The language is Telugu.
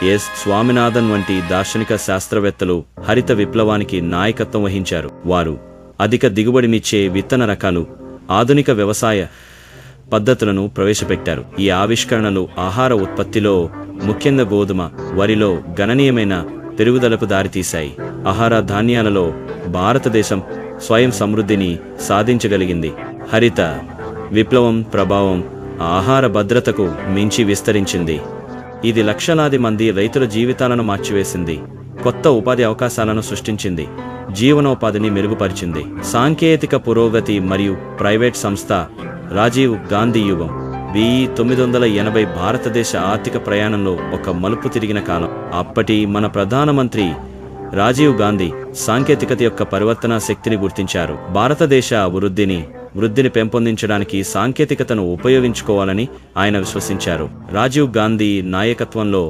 ఎస్ స్వామినాథన్ వంటి దార్శనిక శాస్త్రవేత్తలు హరిత విప్లవానికి నాయకత్వం వహించారు. వారు అధిక దిగుబడినిచ్చే విత్తన రకాలు, ఆధునిక వ్యవసాయ పద్ధతులను ప్రవేశపెట్టారు. ఈ ఆవిష్కరణలు ఆహార ఉత్పత్తిలో, ముఖ్యంగా గోధుమ, వరిలో గణనీయమైన పెరుగుదలకు దారితీశాయి. ఆహార ధాన్యాలలో భారతదేశం స్వయం సమృద్ధిని సాధించగలిగింది. హరిత విప్లవం ప్రభావం ఆహార భద్రతకు మించి విస్తరించింది. ఇది లక్షలాది మంది రైతుల జీవితాలను మార్చివేసింది, కొత్త ఉపాధి అవకాశాలను సృష్టించింది, జీవనోపాధిని మెరుగుపరిచింది. సాంకేతిక పురోగతి మరియు ప్రైవేట్ సంస్థ రాజీవ్ గాంధీ యుగం 1980 భారతదేశ ఆర్థిక ప్రయాణంలో ఒక మలుపు తిరిగిన కాలం. అప్పటి మన ప్రధానమంత్రి రాజీవ్ గాంధీ సాంకేతికత యొక్క పరివర్తన శక్తిని గుర్తించారు. భారతదేశ వృద్ధిని పెంపొందించడానికి సాంకేతికతను ఉపయోగించుకోవాలని ఆయన విశ్వసించారు. రాజీవ్ గాంధీ నాయకత్వంలో